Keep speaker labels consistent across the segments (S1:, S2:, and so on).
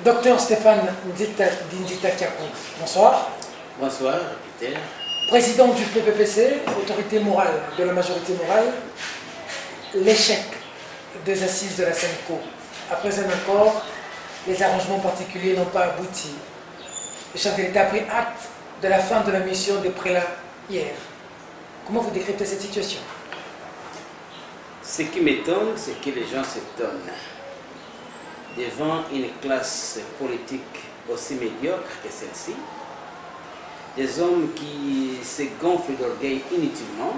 S1: Docteur Stéphane Ndita Kiakou, bonsoir.
S2: Bonsoir, Peter.
S1: Président du PPPC, autorité morale de la majorité morale, l'échec des assises de la SENCO. Après un accord, les arrangements particuliers n'ont pas abouti. Le chef de l'État a pris acte de la fin de la mission des prélats hier. Comment vous décryptez cette situation?
S2: Ce qui m'étonne, c'est que les gens s'étonnent devant une classe politique aussi médiocre que celle-ci, des hommes qui se gonflent d'orgueil inutilement,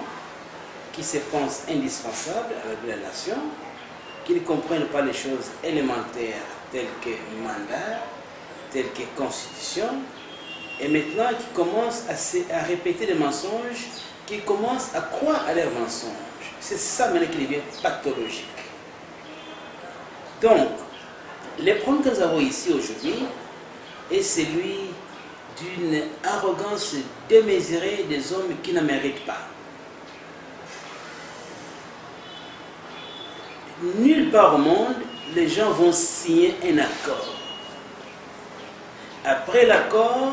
S2: qui se pensent indispensables à la nation, qui ne comprennent pas les choses élémentaires telles que mandat, telles que constitution, et maintenant qui commencent à répéter des mensonges, qui commencent à croire à leurs mensonges. C'est ça maintenant qui devient pathologique. Donc, le problème que nous avons ici aujourd'hui est celui d'une arrogance démesurée des hommes qui ne méritent pas. Nulle part au monde, les gens vont signer un accord. Après l'accord,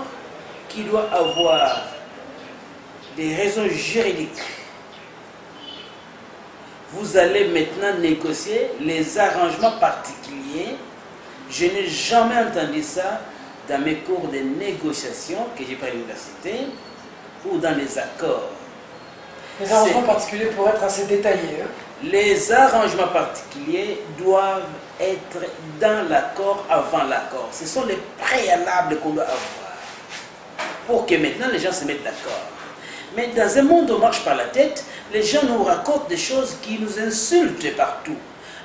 S2: qui doit avoir des raisons juridiques, vous allez maintenant négocier les arrangements particuliers. Je n'ai jamais entendu ça dans mes cours de négociation que j'ai pris à l'université ou dans les accords.
S1: Les arrangements particuliers pourraient être assez détaillés.
S2: Les arrangements particuliers doivent être dans l'accord avant l'accord. Ce sont les préalables qu'on doit avoir pour que maintenant les gens se mettent d'accord. Mais dans un monde où on marche par la tête, les gens nous racontent des choses qui nous insultent partout.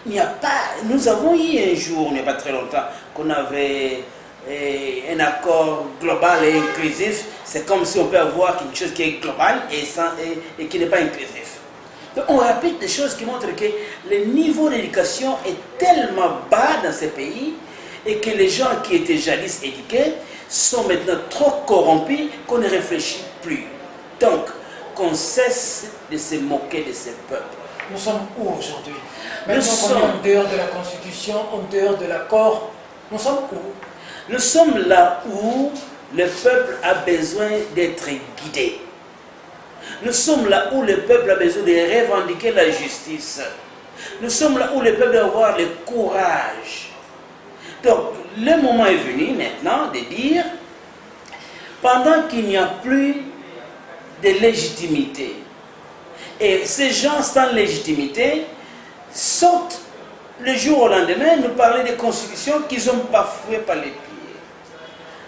S2: Il n'y a pas, nous avons eu un jour, il n'y a pas très longtemps, qu'on avait un accord global et inclusif. C'est comme si on peut avoir quelque chose qui est global et qui n'est pas inclusif. Donc on répète des choses qui montrent que le niveau d'éducation est tellement bas dans ces pays et que les gens qui étaient jadis éduqués sont maintenant trop corrompus qu'on ne réfléchit plus. Donc, qu'on cesse de se moquer de ces peuples.
S1: Nous sommes où aujourd'hui? Maintenant qu'on est en dehors de la Constitution, en dehors de l'accord, nous sommes où?
S2: Nous sommes là où le peuple a besoin d'être guidé. Nous sommes là où le peuple a besoin de revendiquer la justice. Nous sommes là où le peuple doit avoir le courage. Donc, le moment est venu maintenant de dire, pendant qu'il n'y a plus de légitimité, et ces gens sans légitimité sortent le jour au lendemain nous parler des constitutions qu'ils ont bafouées par les pieds.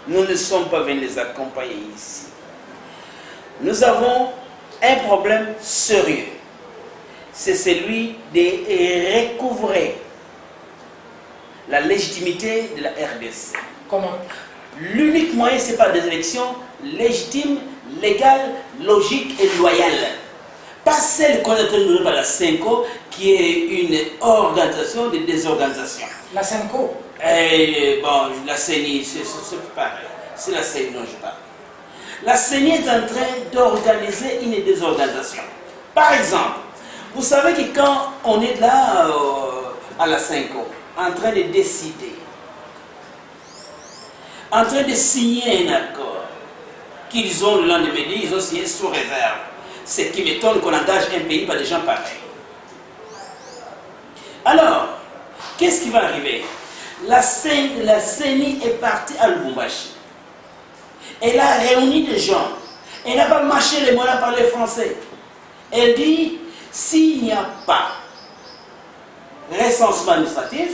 S2: Nous ne sommes pas venus les accompagner ici. Nous avons un problème sérieux. C'est celui de recouvrer la légitimité de la RDC.
S1: Comment?
S2: L'unique moyen, c'est par des élections légitimes, légales, logiques et loyales. Pas celle qu'on a donnée par la SENCO, qui est une organisation de désorganisation.
S1: La SENCO?
S2: Bon, la CENI, c'est pareil. C'est la CENI dont je parle. La CENI est en train d'organiser une désorganisation. Par exemple, vous savez que quand on est là à la SENCO, en train de décider, en train de signer un accord, qu'ils ont le lendemain, ils ont signé sous réserve. Ce qui m'étonne qu'on engage un pays par des gens pareils. Alors, qu'est-ce qui va arriver? La CENI est partie à Lubumbashi. Elle a réuni des gens. Elle n'a pas marché les moyens par les Français. Elle dit, s'il n'y a pas recensement administratif,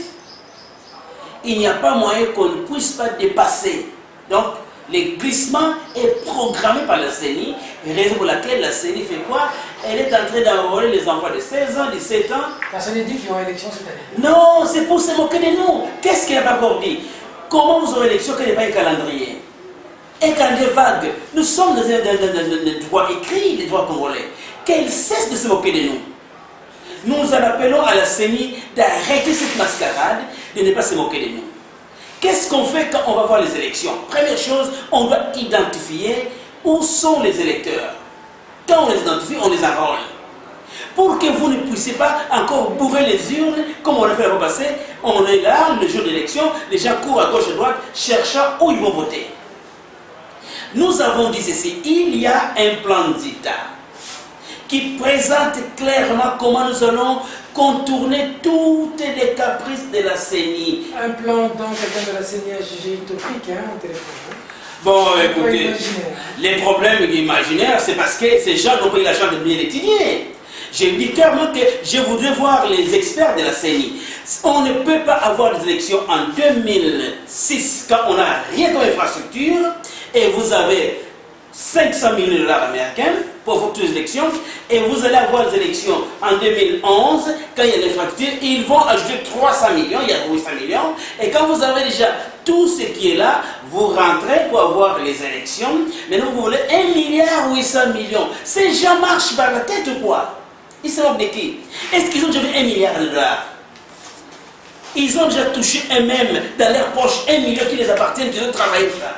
S2: il n'y a pas moyen qu'on ne puisse pas dépasser. Donc, le glissement est programmé par la CENI, raison pour laquelle la CENI fait quoi? Elle est en train d'enrôler les enfants de 16 ans, 17 ans.
S1: La CENI dit qu'il y aura élection cette année.
S2: Non, c'est pour se moquer de nous. Qu'est-ce qu'elle n'a pas encore dit? Comment vous aurez élection qu'il n'y ait pas un calendrier? Un calendrier vague. Nous sommes dans des droits écrits, des droits congolais. Qu'elle cesse de se moquer de nous. Nous en appelons à la CENI d'arrêter cette mascarade, de ne pas se moquer de nous. Qu'est-ce qu'on fait quand on va voir les élections? Première chose, on doit identifier où sont les électeurs. Quand on les identifie, on les enrôle. pour que vous ne puissiez pas encore bourrer les urnes comme on l'a fait l'année passée. On est là, le jour d'élection, les gens courent à gauche et à droite cherchant où ils vont voter. Nous avons dit ceci, il y a un plan d'État qui présente clairement comment nous allons contourner toutes les caprices de la CENI.
S1: Un plan dont quelqu'un de la CENI a jugé utopique au téléphone.
S2: Bon, écoutez, les problèmes imaginaires, c'est parce que ces gens n'ont pas eu la chance de bien étudier. J'ai dit clairement que je voudrais voir les experts de la CENI. On ne peut pas avoir des élections en 2006 quand on n'a rien comme infrastructure et vous avez 500 millions de dollars américains pour toutes les élections et vous allez avoir des élections en 2011 quand il y a des fractures, ils vont ajouter 300 millions, il y a 800 millions et quand vous avez déjà tout ce qui est là, vous rentrez pour avoir les élections, maintenant vous voulez 1,8 milliard. Ces gens marchent par la tête ou quoi? Ils se moquent de qui? Est-ce qu'ils ont déjà vu 1 milliard de dollars? Ils ont déjà touché eux-mêmes dans leur poche 1 million qui les appartient, qui ont travaillé pour ça.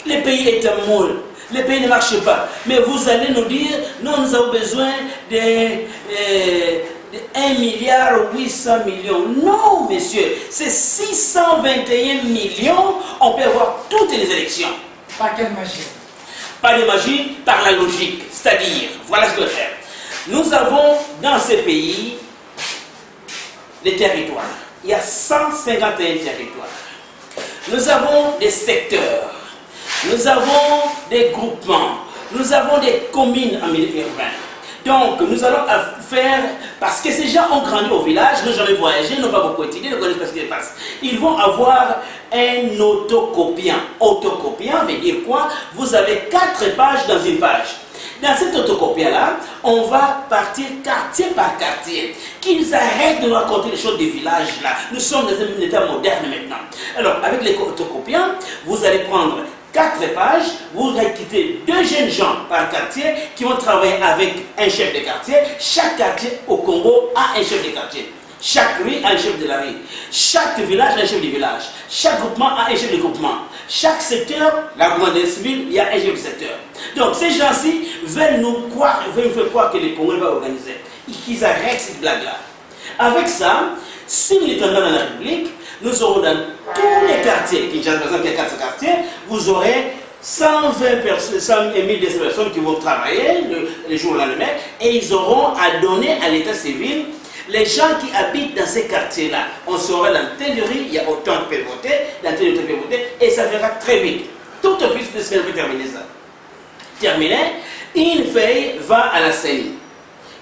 S2: Les pays est un moule, les pays ne marchent pas. Mais vous allez nous dire, non, nous avons besoin de 1,8 milliard. Non, messieurs, c'est 621 millions, on peut avoir toutes les élections.
S1: Par quelle magie?
S2: Pas de magie, par la logique. C'est-à-dire, voilà ce que je veux faire. Nous avons dans ces pays les territoires. Il y a 151 territoires. Nous avons des secteurs. Nous avons des groupements, nous avons des communes en milieu urbain. Donc, nous allons faire, parce que ces gens ont grandi au village, n'ont jamais voyagé, n'ont pas beaucoup étudié, ne connaissent pas ce qui se passe. Ils vont avoir un autocopiant. Autocopiant veut dire quoi? Vous avez 4 pages dans une page. Dans cet autocopiant-là, on va partir quartier par quartier. Qu'ils arrêtent de nous raconter les choses du village là. Nous sommes dans un état moderne maintenant. Alors, avec les autocopiants, vous allez prendre 4 pages, vous recrutez 2 jeunes gens par quartier qui vont travailler avec un chef de quartier. Chaque quartier au Congo a un chef de quartier. Chaque rue a un chef de la rue. Chaque village a un chef de village. Chaque groupement a un chef de groupement. Chaque secteur, la grande civile, il y a un chef de secteur. Donc ces gens-ci veulent nous faire croire que les Congolais vont organiser. Et qu'ils arrêtent cette blague-là. Avec ça, si nous étions dans la République, nous aurons dans tous les quartiers, Kinshasa par exemple, il y a 4 quartiers, vous aurez 120 personnes, 100 000 personnes qui vont travailler le jour au lendemain et ils auront à donner à l'état civil les gens qui habitent dans ces quartiers-là. On saura dans telle rue, il y a autant de peuvent voter, dans telle rue, peuvent voter et ça verra très vite. Tout au plus, parce qu'elle peut terminer ça. Terminé, une feuille va à la CENI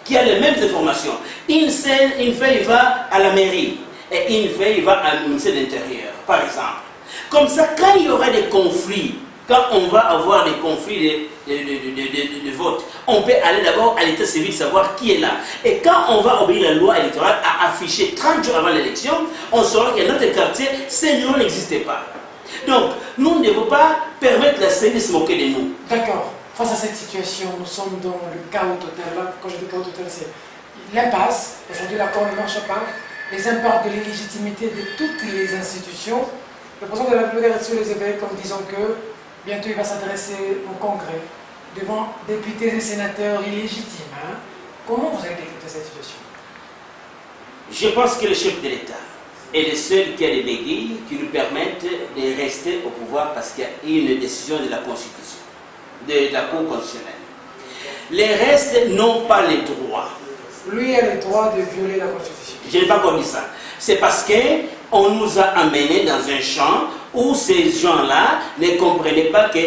S2: qui a les mêmes informations. Une feuille va à la mairie. Et une feuille va à le ministère de l'Intérieur, par exemple. Comme ça, quand il y aura des conflits, quand on va avoir des conflits de vote, on peut aller d'abord à l'état civil, savoir qui est là. Et quand on va obéir à la loi électorale à afficher 30 jours avant l'élection, on saura que notre quartier, ces noms n'existaient pas. Donc, nous ne devons pas permettre la CENI de se moquer de nous.
S1: D'accord. Face à cette situation, nous sommes dans le chaos total. Là, quand je dis chaos total, c'est l'impasse. Aujourd'hui, l'accord ne marche pas. Les impacts de l'illégitimité de toutes les institutions. Le président de la République a reçu les évêques comme disant que bientôt il va s'adresser au Congrès devant députés et sénateurs illégitimes. Hein? Comment vous avez décrypté cette situation?
S2: Je pense que le chef de l'État est le seul qui a des béquilles qui nous permettent de rester au pouvoir parce qu'il y a une décision de la Constitution, de la Cour constitutionnelle. Les restes n'ont pas les droits. Lui a le droit de violer la Constitution. Je n'ai pas encore dit ça. C'est parce qu'on nous a amenés dans un champ où ces gens-là ne comprenaient pas que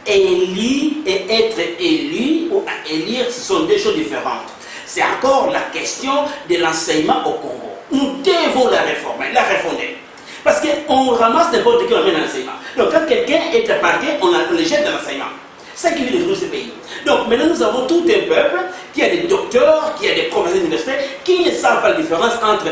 S2: élire et être élu ou à élire, ce sont deux choses différentes. C'est encore la question de l'enseignement au Congo. Nous devons la réformer, la refonder. Parce qu'on ramasse n'importe qui, on met dans l'enseignement. Donc quand quelqu'un est appartient, on le jette dans l'enseignement. C'est ça qui veut détruire ce pays. Donc maintenant nous avons tout un peuple qui a des docteurs, qui a des professeurs d'université, qui ne savent pas la différence entre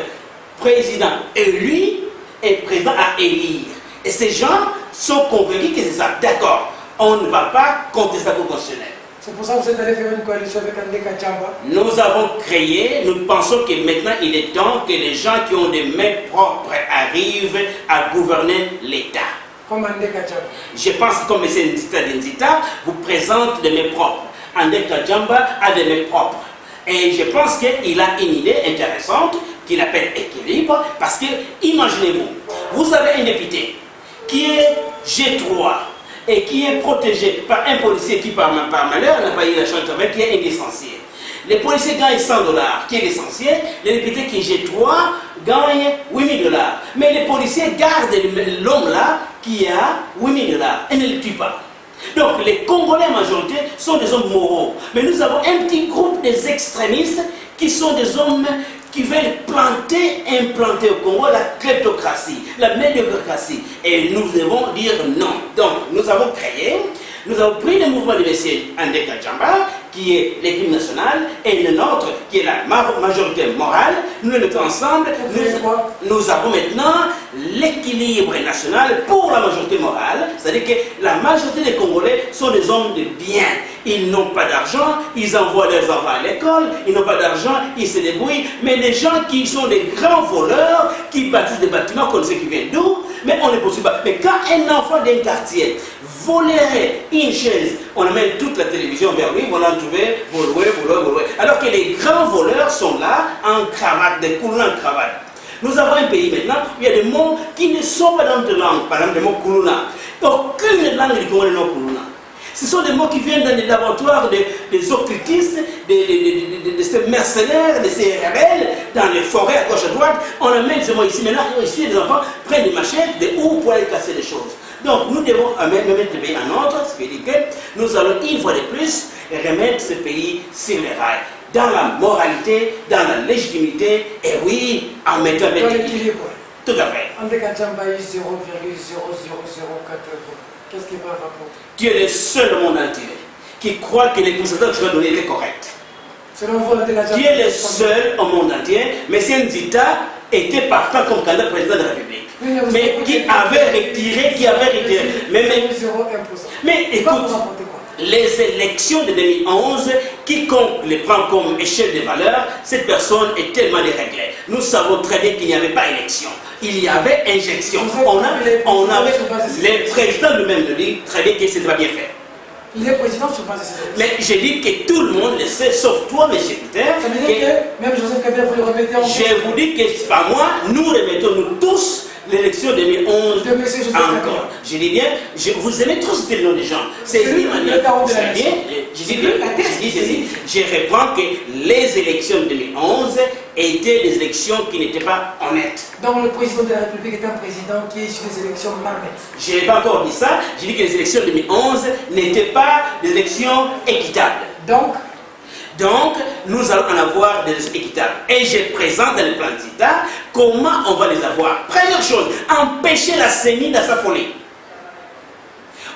S2: président élu et président à élire. Et ces gens sont convaincus que c'est ça. D'accord, on ne va pas contester la Cour constitutionnelle.
S1: C'est pour ça que vous êtes allé faire une coalition avec André Kachamba.
S2: Nous avons créé, nous pensons que maintenant il est temps que les gens qui ont des mains propres arrivent à gouverner l'État.
S1: Comme André Kachamba.
S2: Je pense que comme c'est un État vous présente des mains propres. André Kachamba a des mains propres. Et je pense qu'il a une idée intéressante qu'il appelle équilibre, parce que, imaginez-vous, vous avez un député qui est G3 et qui est protégé par un policier qui, par malheur, n'a pas eu la chance de travailler, qui est un licencié. Les policiers gagnent 100 $, qui est licencié. Le député qui est G3 gagne 8 000 $. Mais les policiers gardent l'homme là qui a 8 000 $ et ne le tuent pas. Donc les Congolais en majorité sont des hommes moraux. Mais nous avons un petit groupe des extrémistes qui sont des hommes qui veulent implanter au Congo la kleptocratie, la médiocratie. Et nous devons dire non. Donc nous avons pris le mouvement de M. André Kachamba, qui est l'équipe nationale, et le nôtre, qui est la majorité morale. Nous les mettons ensemble. Nous avons maintenant l'équilibre national pour la majorité morale. C'est-à-dire que la majorité des Congolais sont des hommes de bien. Ils n'ont pas d'argent, ils envoient leurs enfants à l'école, ils n'ont pas d'argent, ils se débrouillent. Mais les gens qui sont des grands voleurs, qui bâtissent des bâtiments, qu'on sait qui viennent d'où, mais on ne poursuit pas. Mais quand un enfant d'un quartier volerait une chaise, on amène toute la télévision vers lui, on l'a trouvé, voler. Alors que les grands voleurs sont là, en cravate, des coulons en cravate. Nous avons un pays maintenant où il y a des mots qui ne sont pas dans notre langue, par exemple des mots kuluna. Aucune langue du Congo n'est non kuluna. Ce sont des mots qui viennent dans les laboratoires des occultistes, de ces mercenaires, de ces rebelles, dans les forêts à gauche à droite. On amène ces mots ici. Maintenant, ici, les enfants prennent des machettes, des houes pour aller casser les choses. Donc, nous devons mettre le pays en ordre, ce qui veut dire que nous allons une fois de plus remettre ce pays sur les rails. Dans la moralité, dans la légitimité, et oui, en mettant l'équilibre. Tout à fait.
S1: André Kachamba est 0,00004. Qu'est-ce qu'il va rapporter?
S2: Tu es le seul au monde entier qui croit que les conséquences que tu vas donner étaient correctes.
S1: Selon vous, André Kachamba,
S2: tu es le seul au monde entier, mais c'est un Nzita était partant comme candidat président de la République.
S1: Oui,
S2: mais qui avait retiré, mais écoute, les élections de 2011, quiconque les prend comme échelle de valeur, cette personne est tellement déréglée. Nous savons très bien qu'il n'y avait pas élection. Il y avait injection. On avait les présidents lui-même le disent très bien que ce n'était pas bien fait.
S1: Il est président sur base de ces élections.
S2: Mais j'ai dit que tout le monde le sait, sauf toi, M. Peter.
S1: Ça veut dire que même Joseph Kabila, vous le remettez en cause.
S2: Je vous dis que c'est pas moi, nous remettons nous tous l'élection 2011
S1: de monsieur Joseph Kabila.
S2: encore. Je dis bien, vous aimez trop citer le nom des gens. C'est une manière. Je reprends que les élections de 2011 étaient des élections qui n'étaient pas honnêtes.
S1: Donc le président de la République est un président qui est issu des élections malhonnêtes.
S2: Je n'ai pas encore dit ça. J'ai dit que les élections de 2011 n'étaient pas des élections équitables. Donc, nous allons en avoir des élections équitables. Et je présente dans le plan d'État comment on va les avoir. Première chose, empêcher la CENI dans sa folie.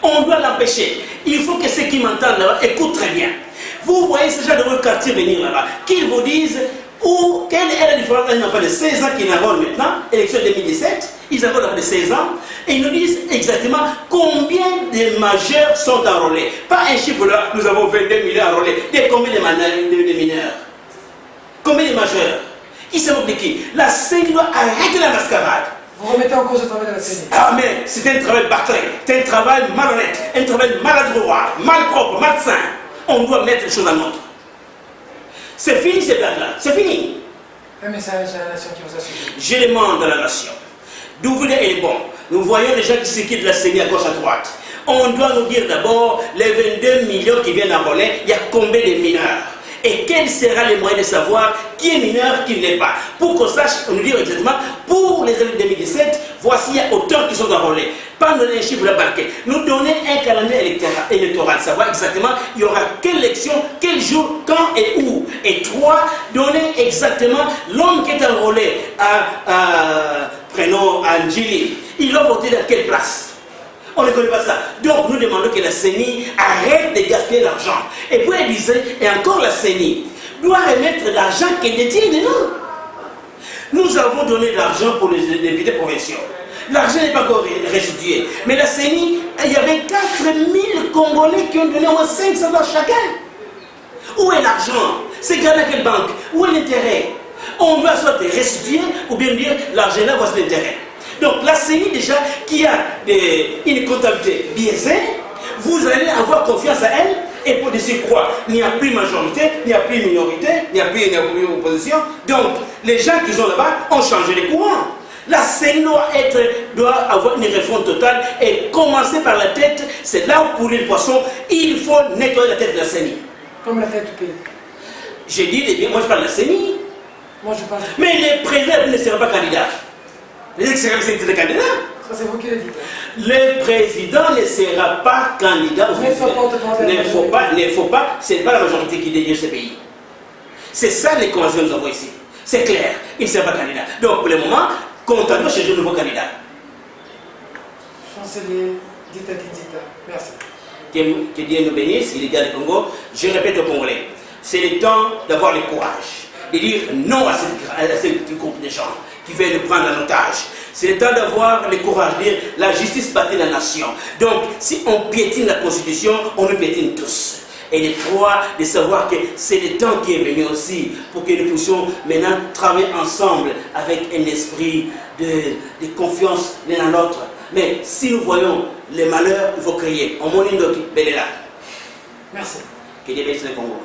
S2: On doit l'empêcher. Il faut que ceux qui m'entendent là-bas écoutent très bien. Vous voyez ces gens de votre quartier venir là-bas, qu'ils vous disent quelle est la différence d'un enfant de 16 ans qui n'enrôle maintenant, élection 2017, ils enrôlent de 16 ans, et ils nous disent exactement combien de majeurs sont enrôlés. Pas un chiffre là, nous avons 22 millions enrôlés. Combien de mineurs? Combien de majeurs? Ils se moquent de qui? La CENI doit arrêter la mascarade.
S1: Vous remettez en cause le travail de la CENI.
S2: Ah mais c'est un travail bâclé, c'est un travail malhonnête, un travail maladroit, malpropre, malsain. On doit mettre les choses en ordre. C'est fini ces blagues-là, c'est fini.
S1: Un message à la nation qui vous a suivi.
S2: Je demande à la nation d'ouvrir les bons. Nous voyons les gens qui se quittent de la CENI à gauche à droite. On doit nous dire d'abord, les 22 millions qui viennent enrôler, il y a combien de mineurs? Et quel sera le moyen de savoir qui est mineur, qui ne l'est pas? Pour qu'on sache, on nous dit exactement, pour les années 2017, voici il y a autant qui sont enrôlés. Pas nous donner un chiffre embarqué. Nous donner un calendrier électoral, savoir exactement il y aura quelle élection, quel jour, quand et où. Et 3, donner exactement l'homme qui est enrôlé prénom Angeli. Il va voter dans quelle place? On ne connaît pas ça. Donc nous demandons que la CENI arrête de gaspiller l'argent. Et puis elle disait, et encore la CENI doit remettre l'argent qu'elle détient de nous. Nous avons donné de l'argent pour les députés provinciaux. L'argent n'est pas encore restitué. Mais la CENI, il y avait 4000 Congolais qui ont donné au moins 500 $ chacun. Où est l'argent? C'est gardé à quelle banque? Où est l'intérêt? On doit soit restituer ou bien dire l'argent là, voici l'intérêt. Donc la CENI déjà qui a une comptabilité biaisée, vous allez avoir confiance à elle Et pour dire quoi? Il n'y a plus majorité, il n'y a plus minorité, il n'y a plus opposition. Donc, les gens qui sont là-bas ont changé les courants. La CENI doit avoir une réforme totale et commencer par la tête. C'est là où pour les poissons, il faut nettoyer la tête de la CENI.
S1: Comme la tête du pays.
S2: J'ai dit, moi je parle de la CENI.
S1: Moi je parle.
S2: Mais les présidents ne seront pas candidats. Les ex-présidents sont des candidats.
S1: Ça c'est vous qui le dites.
S2: Le président ne sera pas candidat. Il ne faut pas, ce n'est pas la majorité qui dirige ce pays. C'est ça les conventions que nous avons ici. C'est clair, il ne sera pas candidat. Donc pour le moment, comptons chercher un nouveau candidat.
S1: Chancelier, dita dita. Merci.
S2: Que Dieu nous bénisse, il est gars du Congo. Je répète aux Congolais, c'est le temps d'avoir le courage, de dire non à ce groupe de gens qui veulent nous prendre en otage. C'est le temps d'avoir le courage de dire la justice bâtit la nation. Donc, si on piétine la Constitution, on nous piétine tous. Et les trois, de savoir que c'est le temps qui est venu aussi pour que nous puissions maintenant travailler ensemble avec un esprit de confiance l'un à l'autre. Mais si nous voyons les malheurs, il faut crier. On m'en est là.
S1: Merci.
S2: Que Dieu bénisse le Congo.